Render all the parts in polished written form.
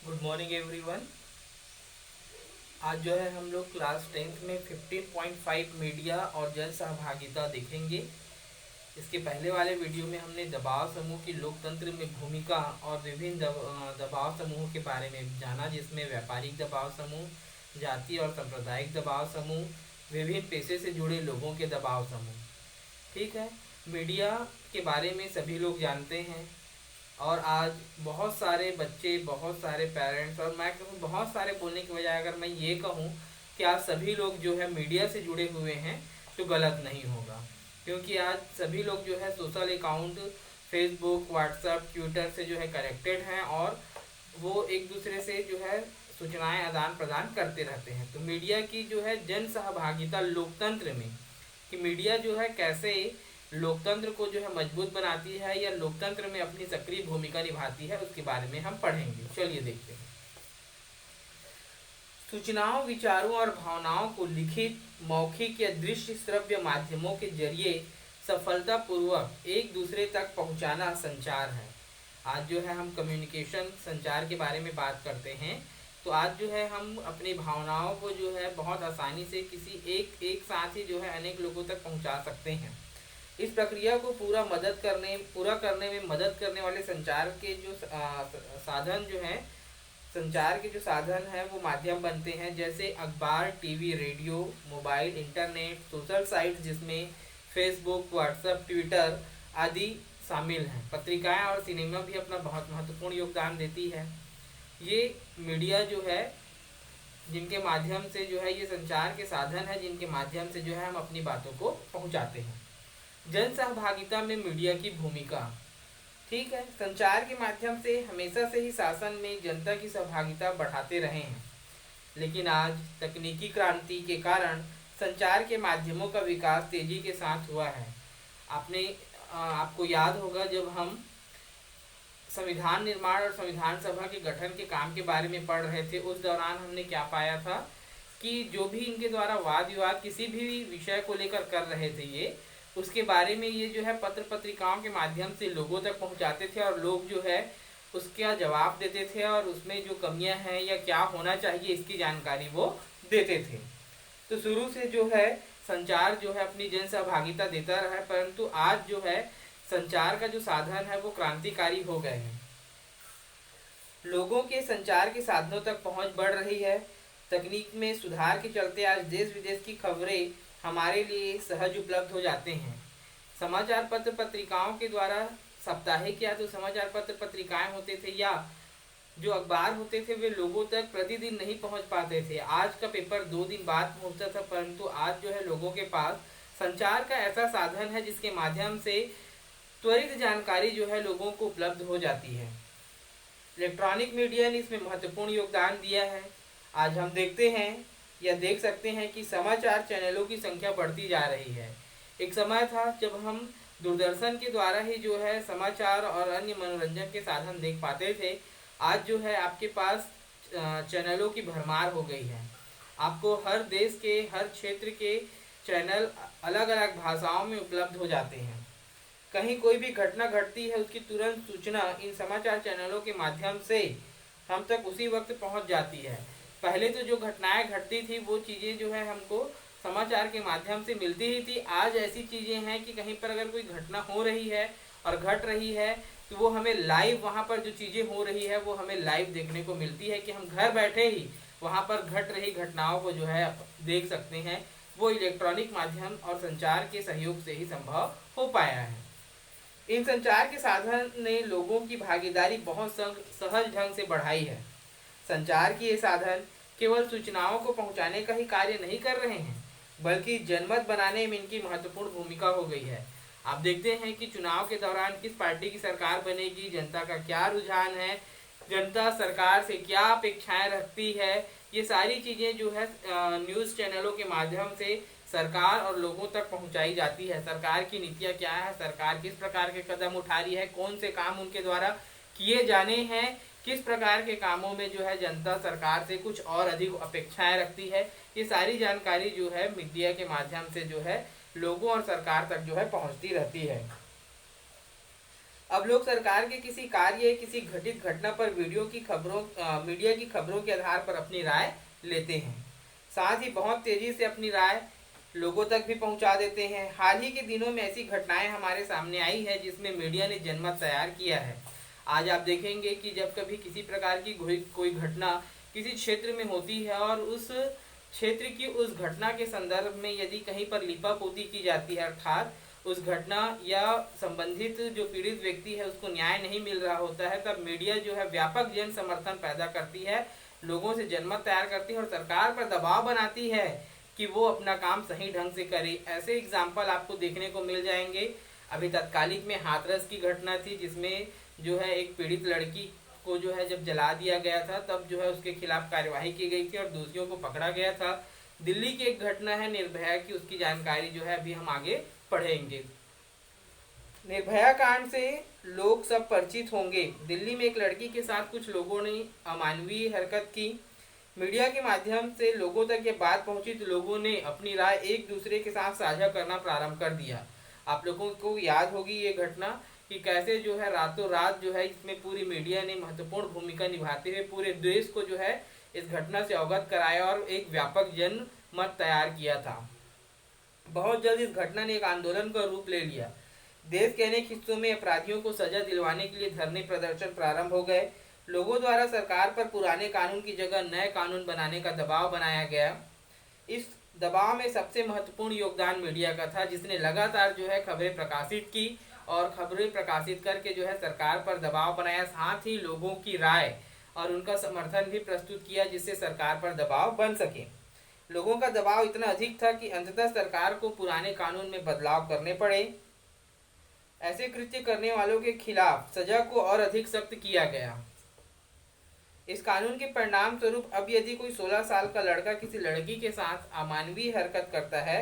Good morning everyone. आज जो है हम लोग क्लास टेंथ में 15.5 मीडिया और जन सहभागिता देखेंगे। इसके पहले वाले वीडियो में हमने दबाव समूह की लोकतंत्र में भूमिका और विभिन्न दबाव समूहों के बारे में जाना, जिसमें व्यापारिक दबाव समूह, जातीय और सांप्रदायिक दबाव समूह, विभिन्न पेशे से जुड़े लोगों के दबाव समूह। ठीक है। मीडिया के बारे में सभी लोग जानते हैं और आज बहुत सारे बच्चे, बहुत सारे पेरेंट्स, और मैं कहूँ बहुत सारे बोलने की बजाय अगर मैं ये कहूँ कि आज सभी लोग जो है मीडिया से जुड़े हुए हैं तो गलत नहीं होगा, क्योंकि आज सभी लोग जो है social account, Facebook, WhatsApp, Twitter से जो है कनेक्टेड हैं और वो एक दूसरे से जो है सूचनाएं आदान प्रदान करते रहते हैं। तो मीडिया की जो है जन सहभागिता लोकतंत्र में, कि मीडिया जो है कैसे लोकतंत्र को जो है मजबूत बनाती है या लोकतंत्र में अपनी सक्रिय भूमिका निभाती है, उसके बारे में हम पढ़ेंगे। चलिए देखते हैं। सूचनाओं, विचारों और भावनाओं को लिखित, मौखिक या दृश्य श्रव्य माध्यमों के जरिए सफलतापूर्वक एक दूसरे तक पहुंचाना संचार है। आज जो है हम कम्युनिकेशन, संचार के बारे में बात करते हैं। तो आज जो है हम अपनी भावनाओं को जो है बहुत आसानी से किसी एक साथ ही जो है अनेक लोगों तक पहुंचा सकते हैं। इस प्रक्रिया को पूरा करने में मदद करने वाले संचार के जो साधन जो हैं, संचार के जो साधन हैं वो माध्यम बनते हैं, जैसे अखबार, TV, radio, mobile, internet, social sites जिसमें फेसबुक, व्हाट्सएप, ट्विटर आदि शामिल हैं। पत्रिकाएं और सिनेमा भी अपना बहुत महत्वपूर्ण योगदान देती है। ये मीडिया जो है जिनके माध्यम से जो है, ये संचार के साधन है जिनके माध्यम से जो है हम अपनी बातों को पहुंचाते हैं। जन सहभागिता में मीडिया की भूमिका। ठीक है, संचार के माध्यम से हमेशा से ही शासन में जनता की सहभागिता बढ़ाते रहे हैं, लेकिन आज तकनीकी क्रांति के कारण संचार के माध्यमों का विकास तेजी के साथ हुआ है। आपको याद होगा, जब हम संविधान निर्माण और संविधान सभा के गठन के काम के बारे में पढ़ रहे थे, उस दौरान हमने क्या पाया था कि जो भी इनके द्वारा वाद विवाद किसी भी विषय को लेकर कर रहे थे, ये उसके बारे में ये जो है पत्र पत्रिकाओं के माध्यम से लोगों तक पहुंचाते थे और लोग जो है उसका जवाब देते थे और उसमें जो कमियां हैं या क्या होना चाहिए इसकी जानकारी वो देते थे। तो शुरू से जो है संचार जो है अपनी जन सहभागिता देता रहा है, परंतु आज जो है संचार का जो साधन है वो क्रांतिकारी हो गए हैं। लोगों के संचार के साधनों तक पहुंच बढ़ रही है। तकनीक में सुधार के चलते आज देश विदेश की खबरें हमारे लिए सहज उपलब्ध हो जाते हैं। समाचार पत्र पत्रिकाओं के द्वारा, साप्ताहिक या तो समाचार पत्र पत्रिकाएं होते थे या जो अखबार होते थे, वे लोगों तक प्रतिदिन नहीं पहुंच पाते थे। आज का पेपर 2 दिन बाद पहुंचता था, परंतु आज जो है लोगों के पास संचार का ऐसा साधन है जिसके माध्यम से त्वरित जानकारी जो है लोगों को उपलब्ध हो जाती है। इलेक्ट्रॉनिक मीडिया ने इसमें महत्वपूर्ण योगदान दिया है। आज हम देखते हैं या देख सकते हैं कि समाचार चैनलों की संख्या बढ़ती जा रही है। एक समय था जब हम दूरदर्शन के द्वारा ही जो है समाचार और अन्य मनोरंजन के साधन देख पाते थे। आज जो है आपके पास चैनलों की भरमार हो गई है। आपको हर देश के, हर क्षेत्र के चैनल अलग अलग भाषाओं में उपलब्ध हो जाते हैं। कहीं कोई भी घटना घटती है, उसकी तुरंत सूचना इन समाचार चैनलों के माध्यम से हम तक उसी वक्त पहुंच जाती है। पहले तो जो घटनाएं घटती थी वो चीज़ें जो है हमको समाचार के माध्यम से मिलती ही थी। आज ऐसी चीज़ें हैं कि कहीं पर अगर कोई घटना हो रही है और घट रही है तो वो हमें लाइव, वहाँ पर जो चीज़ें हो रही है वो हमें लाइव देखने को मिलती है, कि हम घर बैठे ही वहाँ पर घट रही घटनाओं को जो है देख सकते हैं। वो इलेक्ट्रॉनिक माध्यम और संचार के सहयोग से ही संभव हो पाया है। इन संचार के साधन ने लोगों की भागीदारी बहुत सहज ढंग से बढ़ाई है। संचार के ये साधन केवल सूचनाओं को पहुंचाने का ही कार्य नहीं कर रहे हैं, बल्कि जनमत बनाने में इनकी महत्वपूर्ण भूमिका हो गई है। आप देखते हैं कि चुनाव के दौरान किस पार्टी की सरकार बनेगी, जनता का क्या रुझान है, जनता सरकार से क्या अपेक्षाएं रखती है, ये सारी चीज़ें जो है न्यूज़ चैनलों के माध्यम से सरकार और लोगों तक पहुंचाई जाती है। सरकार की नीतियाँ क्या है, सरकार किस प्रकार के कदम उठा रही है, कौन से काम उनके द्वारा किए जाने हैं, किस प्रकार के कामों में जो है जनता सरकार से कुछ और अधिक अपेक्षाएं रखती है, ये सारी जानकारी जो है मीडिया के माध्यम से जो है लोगों और सरकार तक जो है पहुंचती रहती है। अब लोग सरकार के किसी कार्य या किसी घटित घटना पर मीडिया की खबरों के आधार पर अपनी राय लेते हैं। साथ ही बहुत तेजी से अपनी राय लोगों तक भी पहुंचा देते हैं। हाल ही के दिनों में ऐसी घटनाएं हमारे सामने आई है जिसमें मीडिया ने जनमत तैयार किया है। आज आप देखेंगे कि जब कभी किसी प्रकार की कोई घटना किसी क्षेत्र में होती है और उस क्षेत्र की उस घटना के संदर्भ में यदि कहीं पर लिपापोती की जाती है, अर्थात उस घटना या संबंधित जो पीड़ित व्यक्ति है उसको न्याय नहीं मिल रहा होता है, तब मीडिया जो है व्यापक जन समर्थन पैदा करती है, लोगों से जनमत तैयार करती है और सरकार पर दबाव बनाती है कि वो अपना काम सही ढंग से करे। ऐसे एग्जाम्पल आपको देखने को मिल जाएंगे। अभी तत्कालिक में हाथरस की घटना थी जिसमें जो है एक पीड़ित लड़की को जो है जब जला दिया गया था तब जो है उसके खिलाफ कार्यवाही की गई थी और दोषियों को पकड़ा गया था। दिल्ली की एक घटना है निर्भया की, उसकी जानकारी जो है अभी हम आगे पढ़ेंगे। निर्भया कांड से लोग सब परिचित होंगे। दिल्ली में एक लड़की के साथ कुछ लोगों ने अमानवीय हरकत की। मीडिया के माध्यम से लोगों तक ये बात पहुंची तो लोगों ने अपनी राय एक दूसरे के साथ साझा करना प्रारंभ कर दिया। आप लोगों को याद होगी ये घटना कि कैसे जो है रातों रात जो है इसमें पूरी मीडिया ने महत्वपूर्ण भूमिका निभाते हुए पूरे देश को जो है इस घटना से अवगत कराया और एक व्यापक जन मत तैयार किया था। बहुत जल्द इस घटना ने एक आंदोलन का रूप ले लिया। देश के अनेक हिस्सों में अपराधियों को सजा दिलवाने के लिए धरने प्रदर्शन प्रारंभ हो गए। लोगों द्वारा सरकार पर पुराने कानून की जगह नए कानून बनाने का दबाव बनाया गया। इस दबाव में सबसे महत्वपूर्ण योगदान मीडिया का था, जिसने लगातार जो है खबरें प्रकाशित की और खबरें प्रकाशित करके जो है सरकार पर दबाव बनाया, साथ ही लोगों की राय और उनका समर्थन भी प्रस्तुत किया जिससे सरकार पर दबाव बन सके। लोगों का दबाव इतना अधिक था कि अंततः सरकार को पुराने कानून में बदलाव करने पड़े। ऐसे कृत्य करने वालों के खिलाफ सजा को और अधिक सख्त किया गया। इस कानून के परिणाम स्वरूप अब यदि कोई 16 साल का लड़का किसी लड़की के साथ अमानवीय हरकत करता है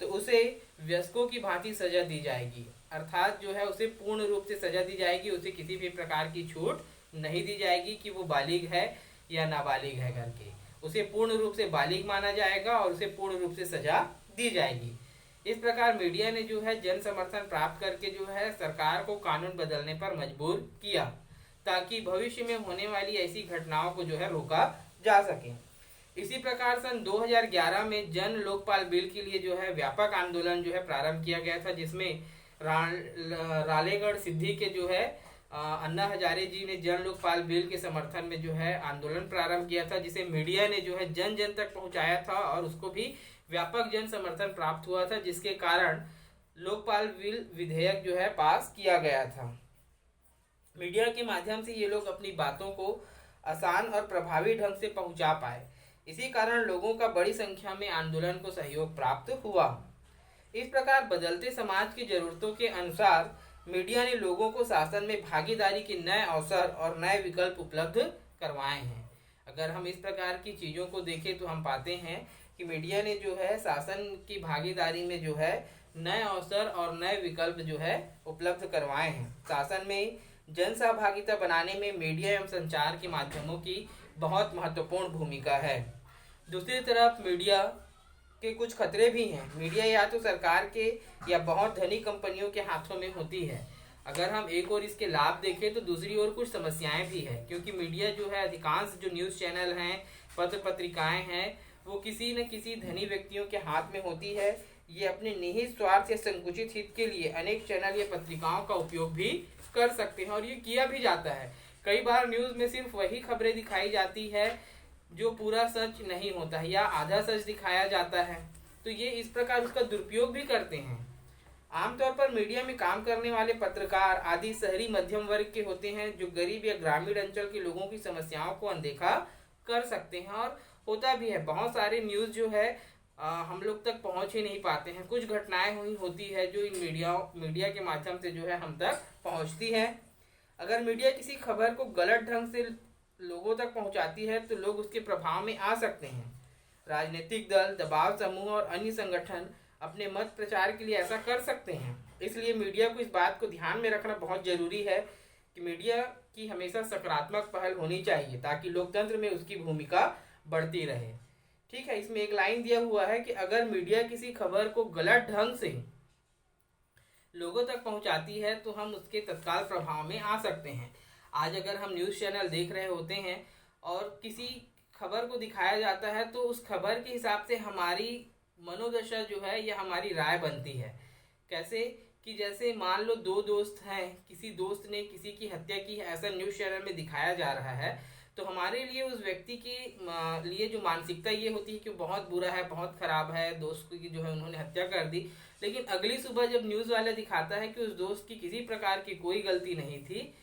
तो उसे वयस्कों की भांति सजा दी जाएगी, अर्थात जो है उसे पूर्ण रूप से सजा दी जाएगी। उसे किसी भी प्रकार की छूट नहीं दी जाएगी कि वो बालिग है या नाबालिग है करके। उसे पूर्ण रूप से बालिग माना जाएगा और उसे पूर्ण रूप से सजा दी जाएगी। इस प्रकार मीडिया ने जो है जन समर्थन प्राप्त करके जो है सरकार को कानून बदलने पर मजबूर किया ताकि भविष्य में होने वाली ऐसी घटनाओं को जो है रोका जा सके। इसी प्रकार सन 2011 में जन लोकपाल बिल के लिए जो है व्यापक आंदोलन जो है प्रारंभ किया गया था, जिसमें रालेगढ़ सिद्धि के जो है अन्ना हजारे जी ने जन लोकपाल बिल के समर्थन में जो है आंदोलन प्रारंभ किया था, जिसे मीडिया ने जो है जन जन तक पहुंचाया था और उसको भी व्यापक जन समर्थन प्राप्त हुआ था, जिसके कारण लोकपाल बिल विधेयक जो है पास किया गया था। मीडिया के माध्यम से ये लोग अपनी बातों को आसान और प्रभावी ढंग से पहुंचा पाए। इसी कारण लोगों का बड़ी संख्या में आंदोलन को सहयोग प्राप्त हुआ। इस प्रकार बदलते समाज की जरूरतों के अनुसार मीडिया ने लोगों को शासन में भागीदारी के नए अवसर और नए विकल्प उपलब्ध करवाए हैं। अगर हम इस प्रकार की चीज़ों को देखें तो हम पाते हैं कि मीडिया ने जो है शासन की भागीदारी में जो है नए अवसर और नए विकल्प जो है उपलब्ध करवाए हैं। शासन में जन सहभागिता बनाने में मीडिया एवं संचार के माध्यमों की बहुत महत्वपूर्ण भूमिका है। दूसरी तरफ मीडिया के कुछ खतरे भी हैं। मीडिया या तो सरकार के या बहुत धनी कंपनियों के हाथों में होती है। अगर हम एक और इसके लाभ देखें तो दूसरी ओर कुछ समस्याएं भी है, क्योंकि मीडिया जो है अधिकांश जो न्यूज़ चैनल हैं, पत्र पत्रिकाएं हैं, वो किसी न किसी धनी व्यक्तियों के हाथ में होती है। ये अपने निहित स्वार्थ या संकुचित हित के लिए अनेक चैनल या पत्रिकाओं का उपयोग भी कर सकते हैं और ये किया भी जाता है। कई बार न्यूज़ में सिर्फ वही खबरें दिखाई जाती है जो पूरा सच नहीं होता है या आधा सच दिखाया जाता है, तो ये इस प्रकार उसका दुरुपयोग भी करते हैं। आमतौर पर मीडिया में काम करने वाले पत्रकार आदि शहरी मध्यम वर्ग के होते हैं, जो गरीब या ग्रामीण अंचल के लोगों की समस्याओं को अनदेखा कर सकते हैं। और होता भी है, बहुत सारे न्यूज़ जो है हम लोग तक पहुंच ही नहीं पाते हैं। कुछ घटनाएं हुई होती है जो इन मीडिया के माध्यम से जो है हम तक पहुंचती है। अगर मीडिया किसी खबर को गलत ढंग से लोगों तक पहुंचाती है तो लोग उसके प्रभाव में आ सकते हैं। राजनीतिक दल, दबाव समूह और अन्य संगठन अपने मत प्रचार के लिए ऐसा कर सकते हैं। इसलिए मीडिया को इस बात को ध्यान में रखना बहुत जरूरी है कि मीडिया की हमेशा सकारात्मक पहल होनी चाहिए ताकि लोकतंत्र में उसकी भूमिका बढ़ती रहे। ठीक है, इसमें एक लाइन दिया हुआ है कि अगर मीडिया किसी खबर को गलत ढंग से लोगों तक पहुंचाती है तो हम उसके तत्काल प्रभाव में आ सकते हैं। आज अगर हम न्यूज़ चैनल देख रहे होते हैं और किसी खबर को दिखाया जाता है तो उस खबर के हिसाब से हमारी मनोदशा जो है या हमारी राय बनती है। कैसे कि जैसे मान लो दो दोस्त हैं, किसी दोस्त ने किसी की हत्या की है, ऐसा न्यूज़ चैनल में दिखाया जा रहा है, तो हमारे लिए उस व्यक्ति के लिए जो मानसिकता ये होती है कि बहुत बुरा है, बहुत खराब है, दोस्त की जो है उन्होंने हत्या कर दी। लेकिन अगली सुबह जब न्यूज़ वाला दिखाता है कि उस दोस्त की किसी प्रकार की कोई गलती नहीं थी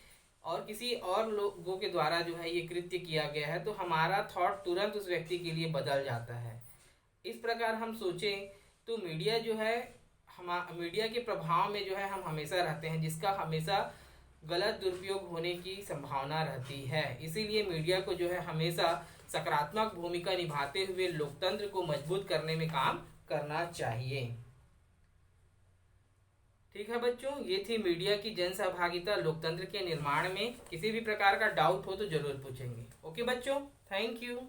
और किसी और लोगों के द्वारा जो है ये कृत्य किया गया है, तो हमारा थॉट तुरंत उस व्यक्ति के लिए बदल जाता है। इस प्रकार हम सोचें तो मीडिया जो है, हम मीडिया के प्रभाव में जो है हम हमेशा रहते हैं, जिसका हमेशा गलत दुरुपयोग होने की संभावना रहती है। इसीलिए मीडिया को जो है हमेशा सकारात्मक भूमिका निभाते हुए लोकतंत्र को मजबूत करने में काम करना चाहिए। ठीक है बच्चों, ये थी मीडिया की जन सहभागिता लोकतंत्र के निर्माण में। किसी भी प्रकार का डाउट हो तो जरूर पूछेंगे। ओके बच्चों, थैंक यू।